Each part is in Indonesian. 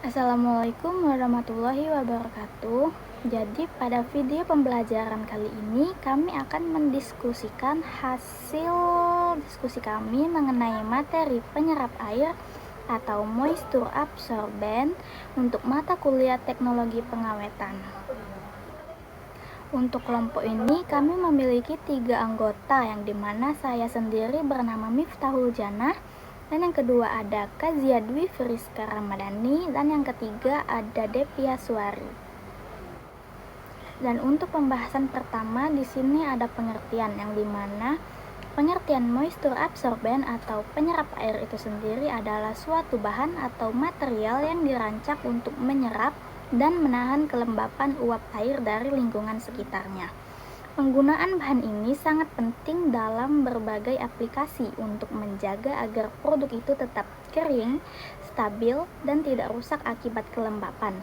Assalamualaikum warahmatullahi wabarakatuh. Jadi pada video pembelajaran kali ini kami akan mendiskusikan hasil diskusi kami mengenai materi penyerap air atau moisture absorbent untuk mata kuliah teknologi pengawetan. Untuk kelompok ini kami memiliki 3 anggota, yang dimana saya sendiri bernama Miftahul Janah, dan yang kedua ada Kazia Dwi Friska Ramadhani, dan yang ketiga ada Devia Suari. Dan untuk pembahasan pertama di sini ada pengertian, yang dimana pengertian moisture absorbent atau penyerap air itu sendiri adalah suatu bahan atau material yang dirancang untuk menyerap dan menahan kelembapan uap air dari lingkungan sekitarnya. Penggunaan bahan ini sangat penting dalam berbagai aplikasi untuk menjaga agar produk itu tetap kering, stabil, dan tidak rusak akibat kelembapan.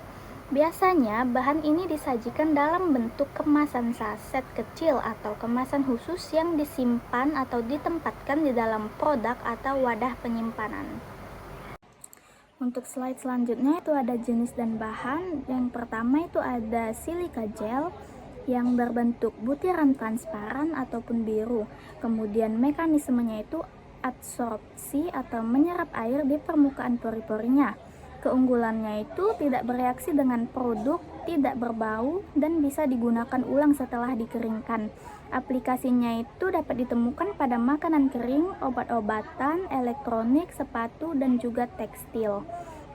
Biasanya bahan ini disajikan dalam bentuk kemasan saset kecil atau kemasan khusus yang disimpan atau ditempatkan di dalam produk atau wadah penyimpanan. Untuk slide selanjutnya itu ada jenis dan bahan. Yang pertama itu ada silika gel yang berbentuk butiran transparan ataupun biru. Kemudian mekanismenya itu adsorpsi atau menyerap air di permukaan pori-porinya. Keunggulannya itu tidak bereaksi dengan produk, tidak berbau, dan bisa digunakan ulang setelah dikeringkan. Aplikasinya itu dapat ditemukan pada makanan kering, obat-obatan, elektronik, sepatu, dan juga tekstil.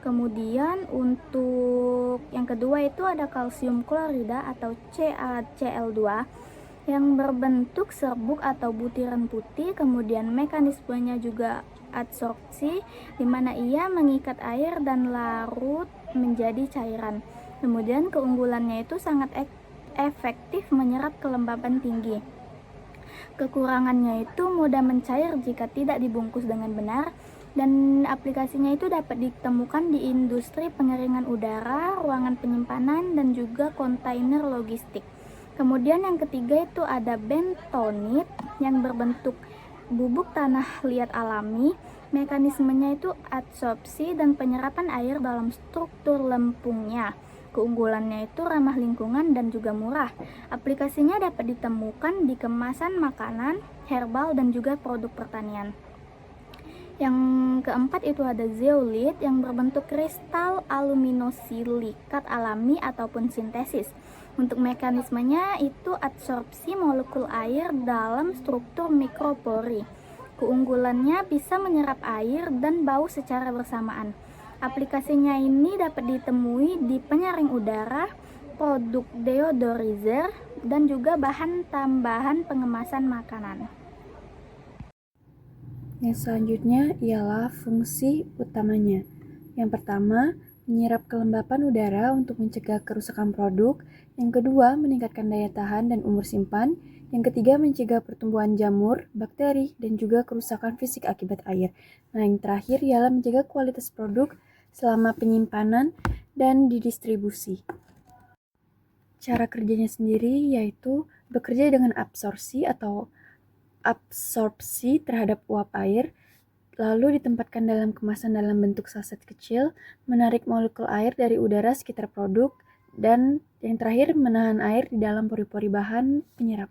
Kemudian untuk yang kedua itu ada kalsium klorida atau CaCl2 yang berbentuk serbuk atau butiran putih. Kemudian mekanismenya juga adsorpsi, di mana ia mengikat air dan larut menjadi cairan. Kemudian keunggulannya itu sangat efektif menyerap kelembapan tinggi. Kekurangannya itu mudah mencair jika tidak dibungkus dengan benar, dan aplikasinya itu dapat ditemukan di industri pengeringan udara, ruangan penyimpanan, dan juga kontainer logistik. Kemudian yang ketiga itu ada bentonit yang berbentuk bubuk tanah liat alami. Mekanismenya itu adsorpsi dan penyerapan air dalam struktur lempungnya. Keunggulannya itu ramah lingkungan dan juga murah. Aplikasinya dapat ditemukan di kemasan makanan, herbal, dan juga produk pertanian. Yang keempat itu ada zeolit yang berbentuk kristal aluminosilikat alami ataupun sintesis. Untuk mekanismenya itu adsorpsi molekul air dalam struktur mikropori. Keunggulannya bisa menyerap air dan bau secara bersamaan. Aplikasinya ini dapat ditemui di penyaring udara, produk deodorizer, dan juga bahan tambahan pengemasan makanan. Yang selanjutnya ialah fungsi utamanya. Yang pertama, menyerap kelembapan udara untuk mencegah kerusakan produk. Yang kedua, meningkatkan daya tahan dan umur simpan. Yang ketiga, mencegah pertumbuhan jamur, bakteri, dan juga kerusakan fisik akibat air. Nah, yang terakhir ialah menjaga kualitas produk selama penyimpanan dan didistribusi. Cara kerjanya sendiri yaitu bekerja dengan absorpsi terhadap uap air, lalu ditempatkan dalam kemasan dalam bentuk saset kecil, menarik molekul air dari udara sekitar produk, dan yang terakhir menahan air di dalam pori-pori bahan penyerap.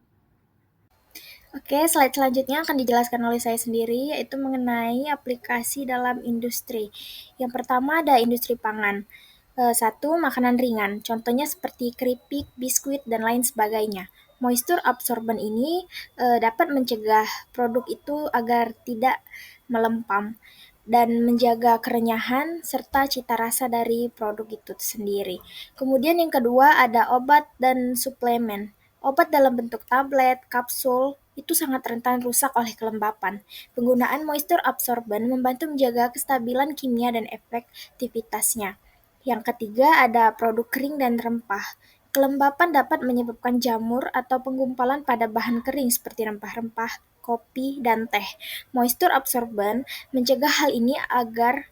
Oke, slide selanjutnya akan dijelaskan oleh saya sendiri, yaitu mengenai aplikasi dalam industri. Yang pertama ada industri pangan. Satu, makanan ringan, contohnya seperti keripik, biskuit, dan lain sebagainya. Moisture absorbent ini dapat mencegah produk itu agar tidak melempam dan menjaga kerenyahan serta cita rasa dari produk itu sendiri. Kemudian yang kedua ada obat dan suplemen. Obat dalam bentuk tablet, kapsul, itu sangat rentan rusak oleh kelembapan. Penggunaan moisture absorbent membantu menjaga kestabilan kimia dan efektivitasnya. Yang ketiga ada produk kering dan rempah. Kelembapan dapat menyebabkan jamur atau penggumpalan pada bahan kering seperti rempah-rempah, kopi, dan teh. Moisture absorbent mencegah hal ini agar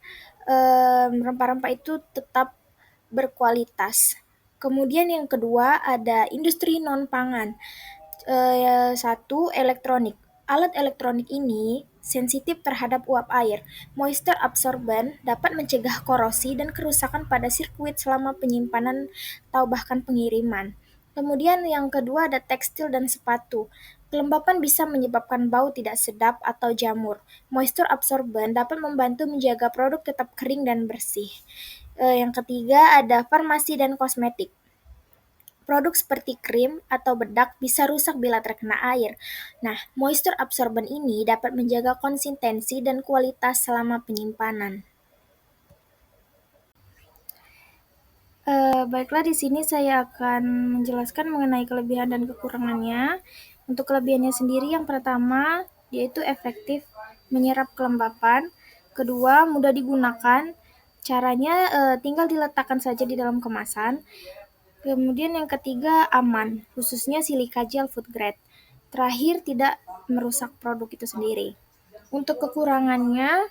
rempah-rempah itu tetap berkualitas. Kemudian yang kedua ada industri non-pangan. Satu, elektronik. Alat elektronik ini sensitif terhadap uap air. Moisture absorbent dapat mencegah korosi dan kerusakan pada sirkuit selama penyimpanan atau bahkan pengiriman. Kemudian yang kedua ada tekstil dan sepatu. Kelembapan bisa menyebabkan bau tidak sedap atau jamur. Moisture absorbent dapat membantu menjaga produk tetap kering dan bersih. Yang ketiga ada farmasi dan kosmetik. Produk seperti krim atau bedak bisa rusak bila terkena air. Nah, moisture absorbent ini dapat menjaga konsistensi dan kualitas selama penyimpanan. Baiklah, di sini saya akan menjelaskan mengenai kelebihan dan kekurangannya. Untuk kelebihannya sendiri, yang pertama yaitu efektif menyerap kelembapan. Kedua, mudah digunakan. Caranya tinggal diletakkan saja di dalam kemasan. Kemudian yang ketiga aman, khususnya silika gel food grade. Terakhir tidak merusak produk itu sendiri. Untuk kekurangannya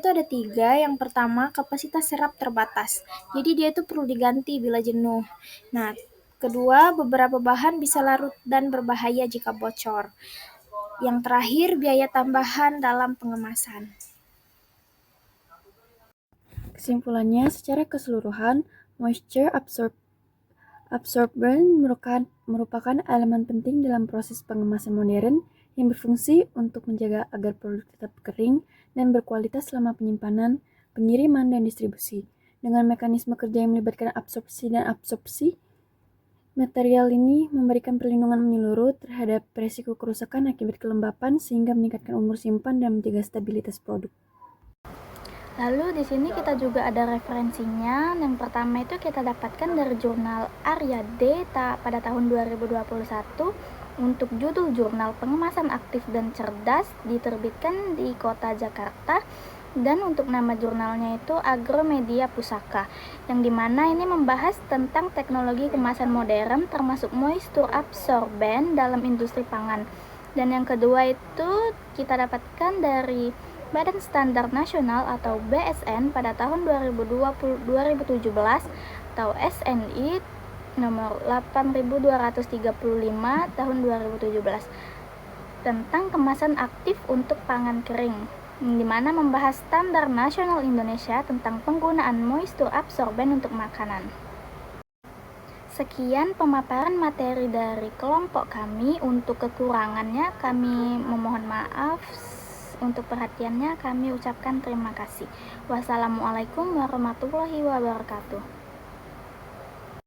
itu ada 3. Yang pertama, kapasitas serap terbatas. Jadi dia itu perlu diganti bila jenuh. Nah, kedua, beberapa bahan bisa larut dan berbahaya jika bocor. Yang terakhir, biaya tambahan dalam pengemasan. Kesimpulannya, secara keseluruhan, moisture absorbent merupakan elemen penting dalam proses pengemasan modern yang berfungsi untuk menjaga agar produk tetap kering dan berkualitas selama penyimpanan, pengiriman, dan distribusi. Dengan mekanisme kerja yang melibatkan absorpsi dan absorpsi, material ini memberikan perlindungan menyeluruh terhadap risiko kerusakan akibat kelembapan sehingga meningkatkan umur simpan dan menjaga stabilitas produk. Lalu di sini kita juga ada referensinya. Yang pertama itu kita dapatkan dari jurnal Aryade pada tahun 2021 untuk judul Jurnal Pengemasan Aktif dan Cerdas, diterbitkan di Kota Jakarta, dan untuk nama jurnalnya itu Agromedia Pusaka, yang dimana ini membahas tentang teknologi kemasan modern termasuk moisture absorbent dalam industri pangan. Dan yang kedua itu kita dapatkan dari Badan Standar Nasional atau BSN pada tahun 2017 atau SNI nomor 8235 tahun 2017 tentang kemasan aktif untuk pangan kering, di mana membahas standar nasional Indonesia tentang penggunaan moisture absorbent untuk makanan. Sekian pemaparan materi dari kelompok kami. Untuk kekurangannya kami memohon maaf. Untuk perhatiannya kami ucapkan terima kasih. Wassalamualaikum warahmatullahi wabarakatuh.